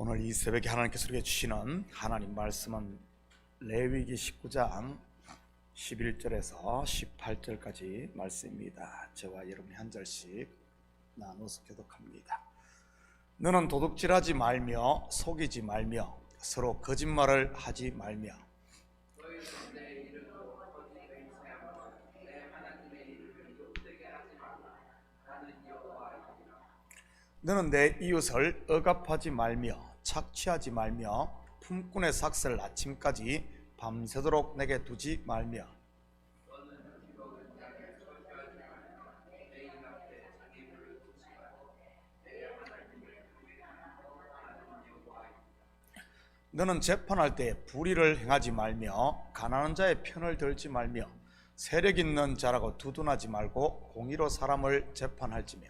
오늘 이 새벽에 하나님께서 우리에게 주시는 하나님 말씀은 레위기 19장 11절에서 18절까지 말씀입니다. 저와 여러분이 한 절씩 나눠서 교독합니다. 너는 도둑질하지 말며 속이지 말며 서로 거짓말을 하지 말며 너는 내 이웃을 억압하지 말며 착취하지 말며 품꾼의 삭슬 아침까지 밤새도록 내게 두지 말며 너는 재판할 때 불의를 행하지 말며 가난한 자의 편을 들지 말며 세력 있는 자라고 두둔하지 말고 공의로 사람을 재판할지며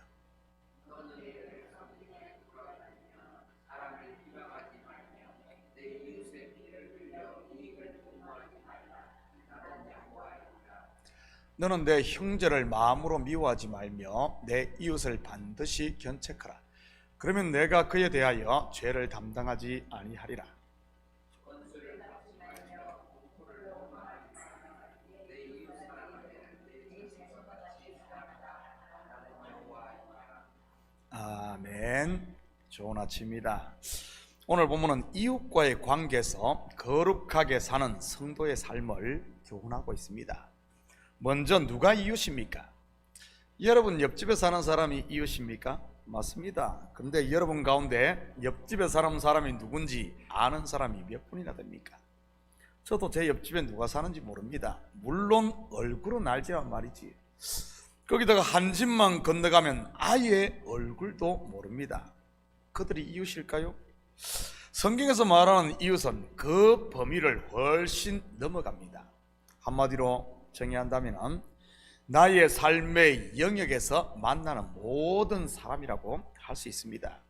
너는 내 형제를 마음으로 미워하지 말며 내 이웃을 반드시 견책하라. 그러면 내가 그에 대하여 죄를 담당하지 아니하리라. 아멘. 좋은 아침입니다. 오늘 본문은 이웃과의 관계에서 거룩하게 사는 성도의 삶을 교훈하고 있습니다. 먼저 누가 이웃입니까? 여러분 옆집에 사는 사람이 이웃입니까? 맞습니다. 그런데 여러분 가운데 옆집에 사는 사람이 누군지 아는 사람이 몇 분이나 됩니까? 저도 제 옆집에 누가 사는지 모릅니다. 물론 얼굴은 알지만 말이지, 거기다가 한 집만 건너가면 아예 얼굴도 모릅니다. 그들이 이웃일까요? 성경에서 말하는 이웃은 그 범위를 훨씬 넘어갑니다. 한마디로 정의한다면 나의 삶의 영역에서 만나는 모든 사람이라고 할 수 있습니다.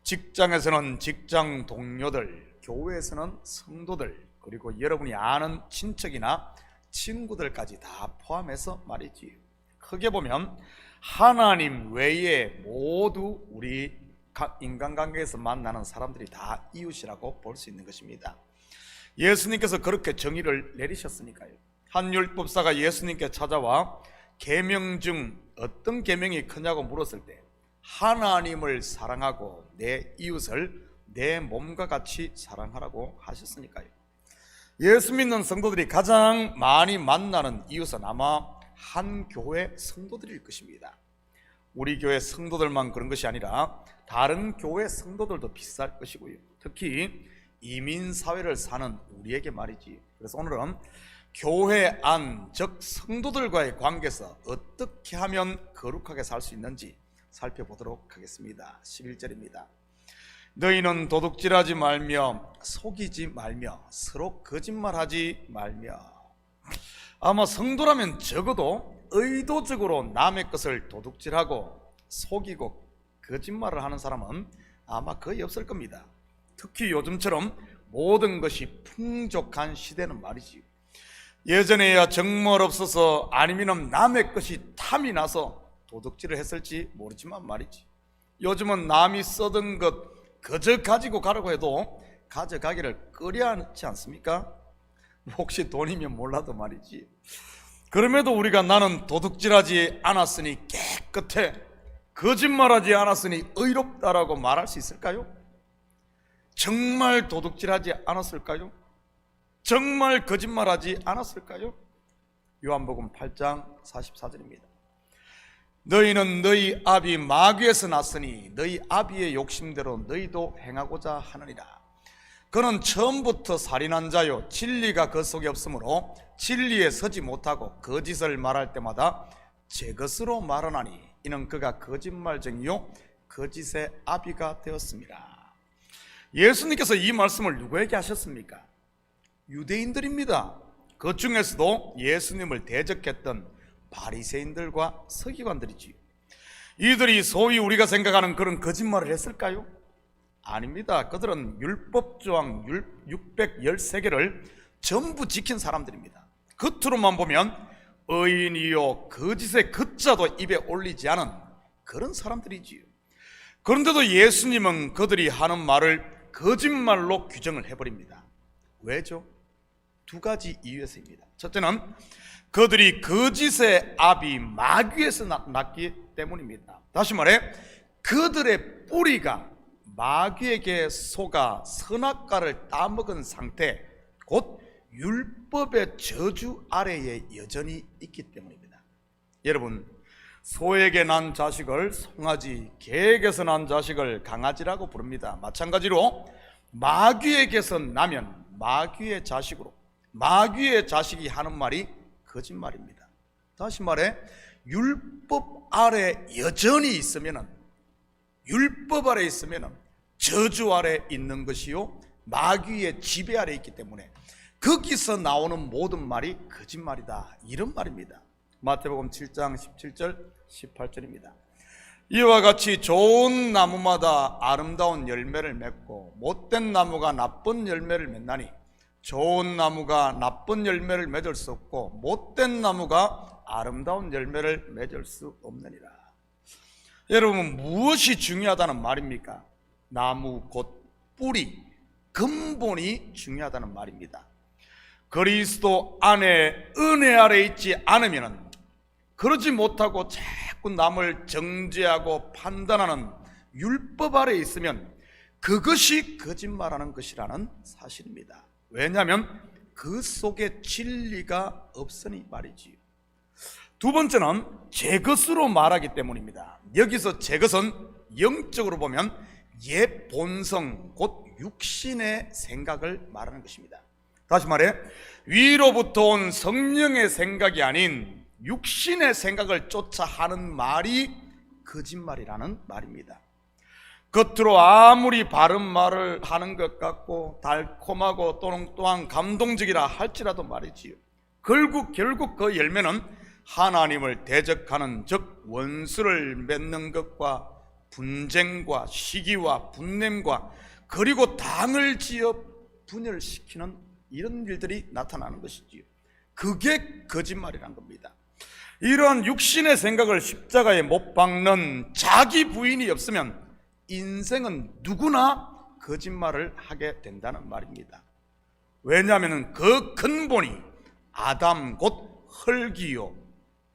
직장에서는 직장 동료들, 교회에서는 성도들, 그리고 여러분이 아는 친척이나 친구들까지 다 포함해서 말이지, 크게 보면 하나님 외에 모두 우리 인간관계에서 만나는 사람들이 다 이웃이라고 볼 수 있는 것입니다. 예수님께서 그렇게 정의를 내리셨으니까요. 한 율법사가 예수님께 찾아와 계명 중 어떤 계명이 크냐고 물었을 때 하나님을 사랑하고 내 이웃을 내 몸과 같이 사랑하라고 하셨으니까요. 예수 믿는 성도들이 가장 많이 만나는 이웃은 아마 한 교회 성도들일 것입니다. 우리 교회 성도들만 그런 것이 아니라 다른 교회 성도들도 비쌀 것이고요. 특히 이민사회를 사는 우리에게 말이지. 그래서 오늘은 교회 안, 즉 성도들과의 관계에서 어떻게 하면 거룩하게 살 수 있는지 살펴보도록 하겠습니다. 11절입니다. 너희는 도둑질하지 말며 속이지 말며 서로 거짓말하지 말며. 아마 성도라면 적어도 의도적으로 남의 것을 도둑질하고 속이고 거짓말을 하는 사람은 아마 거의 없을 겁니다. 특히 요즘처럼 모든 것이 풍족한 시대는 말이지. 예전에야 정말 없어서 아니면 남의 것이 탐이 나서 도둑질을 했을지 모르지만 말이지, 요즘은 남이 써둔 것 그저 가지고 가라고 해도 가져가기를 꺼려하지 않습니까? 혹시 돈이면 몰라도 말이지. 그럼에도 우리가 나는 도둑질하지 않았으니 깨끗해, 거짓말하지 않았으니 의롭다라고 말할 수 있을까요? 정말 도둑질하지 않았을까요? 정말 거짓말하지 않았을까요? 요한복음 8장 44절입니다. 너희는 너희 아비 마귀에서 났으니 너희 아비의 욕심대로 너희도 행하고자 하느니라. 그는 처음부터 살인한 자요 진리가 그 속에 없으므로 진리에 서지 못하고 거짓을 말할 때마다 제 것으로 말하나니 이는 그가 거짓말쟁이요 거짓의 아비가 되었습니다. 예수님께서 이 말씀을 누구에게 하셨습니까? 유대인들입니다. 그 중에서도 예수님을 대적했던 바리새인들과 서기관들이지요. 이들이 소위 우리가 생각하는 그런 거짓말을 했을까요? 아닙니다. 그들은 율법조항 613개를 전부 지킨 사람들입니다. 겉으로만 보면 의인이요 거짓의 거자도 입에 올리지 않은 그런 사람들이지요. 그런데도 예수님은 그들이 하는 말을 거짓말로 규정을 해버립니다. 왜죠? 두 가지 이유에서입니다. 첫째는 그들이 거짓의 압이 마귀에서 났기 때문입니다. 다시 말해 그들의 뿌리가 마귀에게 속아 선악과를 따먹은 상태, 곧 율법의 저주 아래에 여전히 있기 때문입니다. 여러분, 소에게 난 자식을 송아지, 개에게서 난 자식을 강아지라고 부릅니다. 마찬가지로 마귀에게서 나면 마귀의 자식으로, 마귀의 자식이 하는 말이 거짓말입니다. 다시 말해 율법 아래 여전히 있으면은, 율법 아래 있으면은 저주 아래 있는 것이요 마귀의 지배 아래 있기 때문에 거기서 나오는 모든 말이 거짓말이다, 이런 말입니다. 마태복음 7장 17절 18절입니다. 이와 같이 좋은 나무마다 아름다운 열매를 맺고 못된 나무가 나쁜 열매를 맺나니 좋은 나무가 나쁜 열매를 맺을 수 없고 못된 나무가 아름다운 열매를 맺을 수 없느니라. 여러분, 무엇이 중요하다는 말입니까? 나무 곧 뿌리, 근본이 중요하다는 말입니다. 그리스도 안에 은혜 아래 있지 않으면, 그러지 못하고 자꾸 남을 정죄하고 판단하는 율법 아래 있으면 그것이 거짓말하는 것이라는 사실입니다. 왜냐하면 그 속에 진리가 없으니 말이지요. 두 번째는 제 것으로 말하기 때문입니다. 여기서 제 것은 영적으로 보면 옛 본성, 곧 육신의 생각을 말하는 것입니다. 다시 말해 위로부터 온 성령의 생각이 아닌 육신의 생각을 쫓아 하는 말이 거짓말이라는 말입니다. 겉으로 아무리 바른 말을 하는 것 같고 달콤하고 또한 감동적이라 할지라도 말이지요, 결국 그 열매는 하나님을 대적하는, 즉 원수를 맺는 것과 분쟁과 시기와 분냄과 그리고 당을 지어 분열시키는 이런 일들이 나타나는 것이지요. 그게 거짓말이란 겁니다. 이러한 육신의 생각을 십자가에 못 박는 자기 부인이 없으면 인생은 누구나 거짓말을 하게 된다는 말입니다. 왜냐하면 그 근본이 아담 곧 흙이요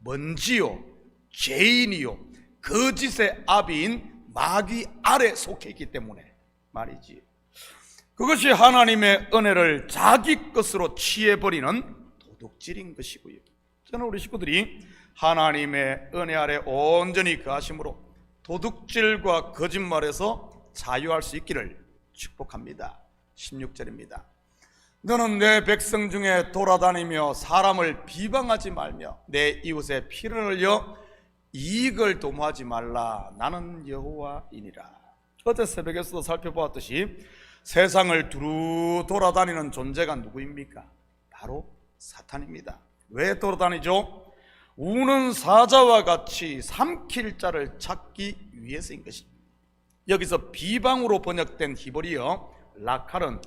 먼지요 죄인이요 거짓의 아비인 마귀 아래 속해 있기 때문에 말이지. 그것이 하나님의 은혜를 자기 것으로 취해버리는 도둑질인 것이고요. 저는 우리 식구들이 하나님의 은혜 아래 온전히 거하심으로 도둑질과 거짓말에서 자유할 수 있기를 축복합니다. 16절입니다. 너는 내 백성 중에 돌아다니며 사람을 비방하지 말며 내 이웃의 피를 흘려 이익을 도모하지 말라. 나는 여호와이니라. 어제 새벽에서도 살펴보았듯이 세상을 두루 돌아다니는 존재가 누구입니까? 바로 사탄입니다. 왜 돌아다니죠? 우는 사자와 같이 삼킬 자를 찾기 위해서인 것입니다. 여기서 비방으로 번역된 히브리어 라칼은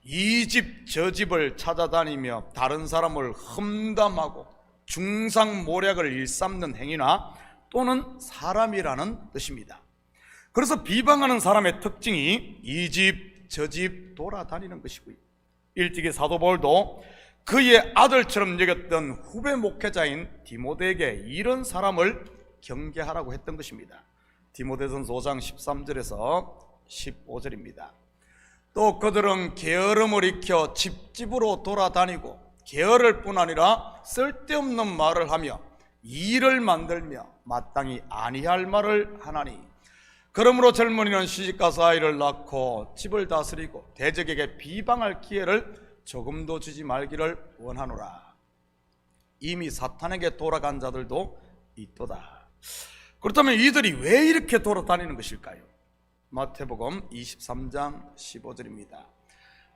이 집 저 집을 찾아다니며 다른 사람을 험담하고 중상모략을 일삼는 행위나 또는 사람이라는 뜻입니다. 그래서 비방하는 사람의 특징이 이 집 저 집 돌아다니는 것이고요. 일찍이 사도 바울도 그의 아들처럼 여겼던 후배 목회자인 디모데에게 이런 사람을 경계하라고 했던 것입니다. 디모데전서 5장 13절에서 15절입니다. 또 그들은 게으름을 익혀 집집으로 돌아다니고 게으를 뿐 아니라 쓸데없는 말을 하며 일을 만들며 마땅히 아니할 말을 하나니 그러므로 젊은이는 시집가서 아이를 낳고 집을 다스리고 대적에게 비방할 기회를 조금도 주지 말기를 원하노라. 이미 사탄에게 돌아간 자들도 있도다. 그렇다면 이들이 왜 이렇게 돌아다니는 것일까요? 마태복음 23장 15절입니다.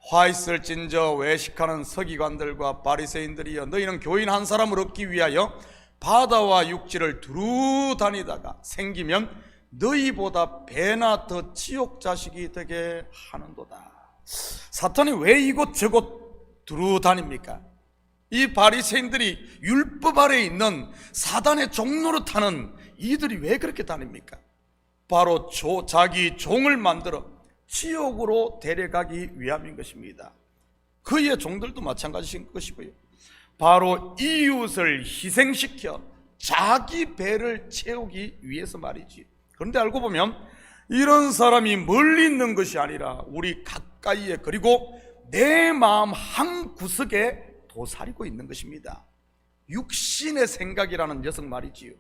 화 있을진저 외식하는 서기관들과 바리새인들이여, 너희는 교인 한 사람을 얻기 위하여 바다와 육지를 두루 다니다가 생기면 너희보다 배나 더 지옥 자식이 되게 하는도다. 사탄이 왜 이곳저곳 두루 다닙니까? 이 바리새인들이 율법 아래 있는 사단의 종노릇하는 이들이 왜 그렇게 다닙니까? 바로 자기 종을 만들어 지옥으로 데려가기 위함인 것입니다. 그의 종들도 마찬가지인 것이고요. 바로 이웃을 희생시켜 자기 배를 채우기 위해서 말이지. 그런데 알고 보면 이런 사람이 멀리 있는 것이 아니라 우리 가까이에, 그리고 내 마음 한 구석에 도사리고 있는 것입니다. 육신의 생각이라는 녀석 말이지요.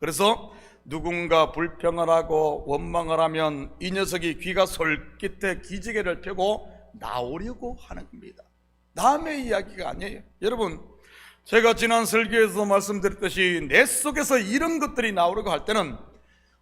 그래서 누군가 불평을 하고 원망을 하면 이 녀석이 귀가 솔깃해 기지개를 펴고 나오려고 하는 겁니다. 남의 이야기가 아니에요. 여러분, 제가 지난 설교에서 말씀드렸듯이 내 속에서 이런 것들이 나오려고 할 때는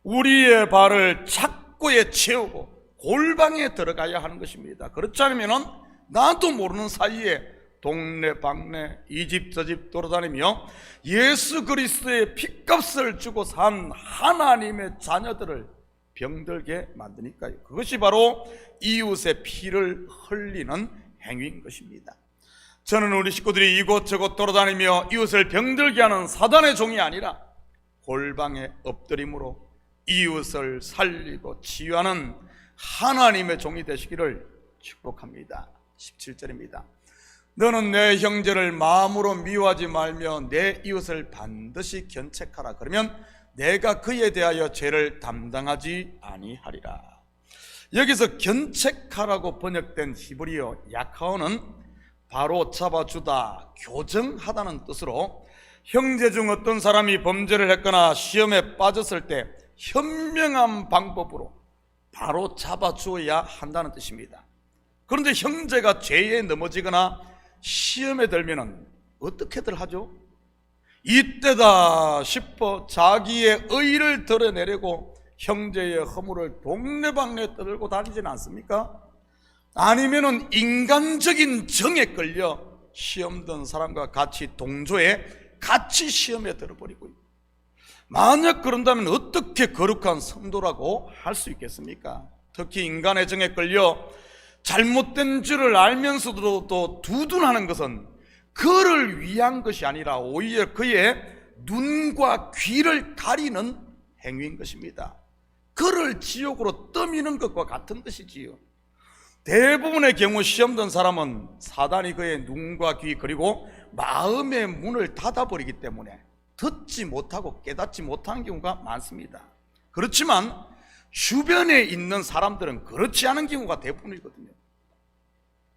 우리의 발을 착고에 채우고 골방에 들어가야 하는 것입니다. 그렇지 않으면 나도 모르는 사이에 동네 방네 이 집 저 집 돌아다니며 예수 그리스도의 핏값을 주고 산 하나님의 자녀들을 병들게 만드니까요. 그것이 바로 이웃의 피를 흘리는 행위인 것입니다. 저는 우리 식구들이 이곳저곳 돌아다니며 이웃을 병들게 하는 사단의 종이 아니라 골방에 엎드림으로 이웃을 살리고 치유하는 하나님의 종이 되시기를 축복합니다. 17절입니다. 너는 내 형제를 마음으로 미워하지 말며 내 이웃을 반드시 견책하라. 그러면 내가 그에 대하여 죄를 담당하지 아니하리라. 여기서 견책하라고 번역된 히브리어 야카오는 바로 잡아주다, 교정하다는 뜻으로 형제 중 어떤 사람이 범죄를 했거나 시험에 빠졌을 때 현명한 방법으로 바로 잡아주어야 한다는 뜻입니다. 그런데 형제가 죄에 넘어지거나 시험에 들면 어떻게들 하죠? 이때다 싶어 자기의 의를 드러내려고 형제의 허물을 동네방네 떠들고 다니지는 않습니까? 아니면은 인간적인 정에 끌려 시험 든 사람과 같이 동조해 같이 시험에 들어버리고요. 만약 그런다면 어떻게 거룩한 성도라고 할 수 있겠습니까? 특히 인간의 정에 끌려 잘못된 줄을 알면서도 또 두둔하는 것은 그를 위한 것이 아니라 오히려 그의 눈과 귀를 가리는 행위인 것입니다. 그를 지옥으로 떠미는 것과 같은 것이지요. 대부분의 경우 시험 든 사람은 사단이 그의 눈과 귀 그리고 마음의 문을 닫아버리기 때문에 듣지 못하고 깨닫지 못하는 경우가 많습니다. 그렇지만 주변에 있는 사람들은 그렇지 않은 경우가 대부분이거든요.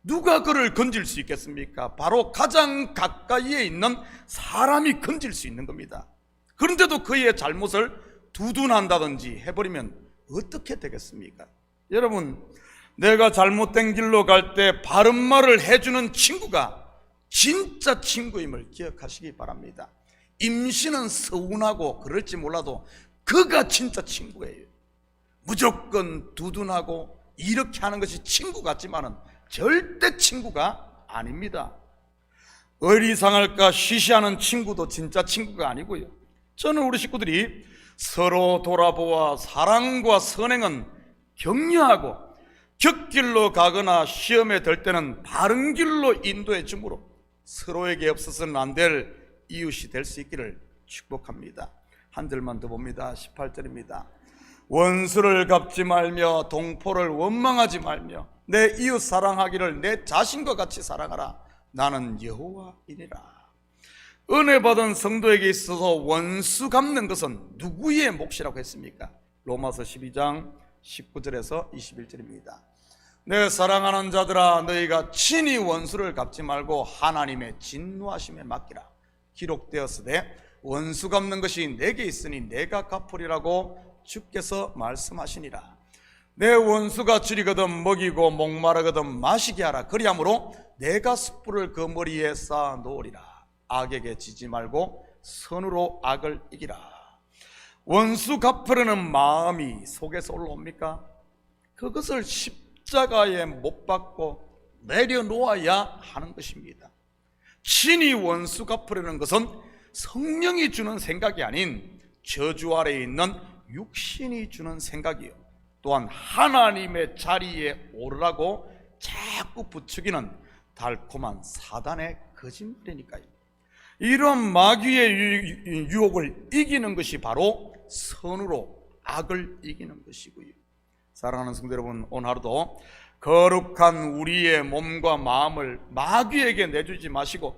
누가 그를 건질 수 있겠습니까? 바로 가장 가까이에 있는 사람이 건질 수 있는 겁니다. 그런데도 그의 잘못을 두둔한다든지 해버리면 어떻게 되겠습니까? 여러분, 내가 잘못된 길로 갈 때 바른 말을 해주는 친구가 진짜 친구임을 기억하시기 바랍니다. 임신은 서운하고 그럴지 몰라도 그가 진짜 친구예요. 무조건 두둔하고 이렇게 하는 것이 친구 같지만은 절대 친구가 아닙니다. 어리상할까 시시하는 친구도 진짜 친구가 아니고요. 저는 우리 식구들이 서로 돌아보아 사랑과 선행은 격려하고 곁길로 가거나 시험에 들 때는 바른 길로 인도해 주므로 서로에게 없어서는 안 될 이웃이 될 수 있기를 축복합니다. 한 절만 더 봅니다. 18절입니다. 원수를 갚지 말며 동포를 원망하지 말며 내 이웃 사랑하기를 내 자신과 같이 사랑하라. 나는 여호와이니라. 은혜 받은 성도에게 있어서 원수 갚는 것은 누구의 몫이라고 했습니까? 로마서 12장 19절에서 21절입니다. 내 사랑하는 자들아, 너희가 친히 원수를 갚지 말고 하나님의 진노하심에 맡기라. 기록되었으되 원수 갚는 것이 내게 있으니 내가 갚으리라고 주께서 말씀하시니라. 내 원수가 줄이거든 먹이고 목마르거든 마시게 하라. 그리함으로 내가 숯불을 그 머리에 쌓아 놓으리라. 악에게 지지 말고 선으로 악을 이기라. 원수 갚으려는 마음이 속에서 올라옵니까? 그것을 십자가에 못 박고 내려놓아야 하는 것입니다. 친히 원수 갚으려는 것은 성령이 주는 생각이 아닌 저주 아래에 있는 육신이 주는 생각이요, 또한 하나님의 자리에 오르라고 자꾸 부추기는 달콤한 사단의 거짓말이니까요. 이런 마귀의 유혹을 이기는 것이 바로 선으로 악을 이기는 것이고요. 사랑하는 성도 여러분, 오늘 하루도 거룩한 우리의 몸과 마음을 마귀에게 내주지 마시고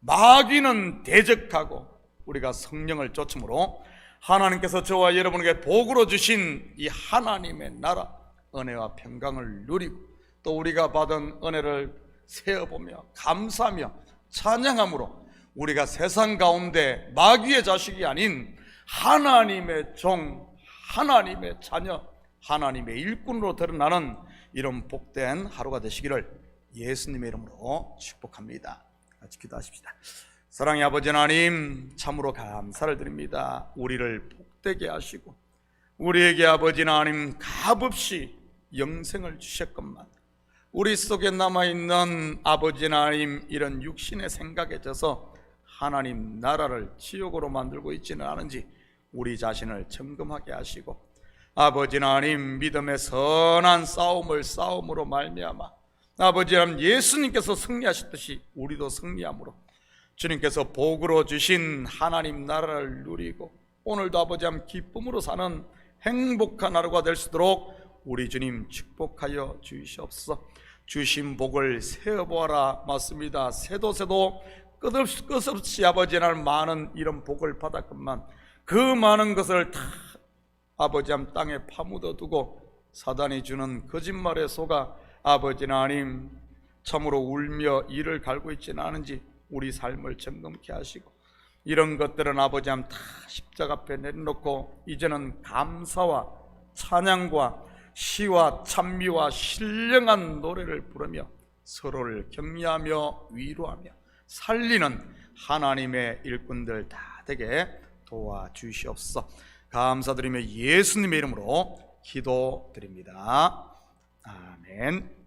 마귀는 대적하고 우리가 성령을 쫓음으로 하나님께서 저와 여러분에게 복으로 주신 이 하나님의 나라 은혜와 평강을 누리고 또 우리가 받은 은혜를 세어보며 감사하며 찬양함으로 우리가 세상 가운데 마귀의 자식이 아닌 하나님의 종, 하나님의 자녀, 하나님의 일꾼으로 드러나는 이런 복된 하루가 되시기를 예수님의 이름으로 축복합니다. 같이 기도하십시다. 사랑의 아버지 하나님, 참으로 감사를 드립니다. 우리를 복되게 하시고 우리에게 아버지 하나님 값없이 영생을 주셨건만 우리 속에 남아있는 아버지 하나님 이런 육신의 생각에 져서 하나님 나라를 지옥으로 만들고 있지는 않은지 우리 자신을 점검하게 하시고 아버지 하나님 믿음의 선한 싸움을 싸움으로 말미암아 아버지 하나님 예수님께서 승리하셨듯이 우리도 승리함으로 주님께서 복으로 주신 하나님 나라를 누리고 오늘도 아버지 하나님 기쁨으로 사는 행복한 하루가 될 수 있도록 우리 주님 축복하여 주시옵소서. 주신 복을 세어보아라 맞습니다. 세도 끝없이 아버지 하나님 많은 이런 복을 받았건만 그 많은 것을 다 아버지 하나님 땅에 파묻어 두고 사단이 주는 거짓말에 속아 아버지 하나님 참으로 울며 이를 갈고 있지는 않은지 우리 삶을 점검케 하시고 이런 것들은 아버지 하나님 다 십자가 앞에 내려놓고 이제는 감사와 찬양과 시와 찬미와 신령한 노래를 부르며 서로를 격려하며 위로하며 살리는 하나님의 일꾼들 다 되게 도와주시옵소서. 감사드리며 예수님의 이름으로 기도드립니다. 아멘.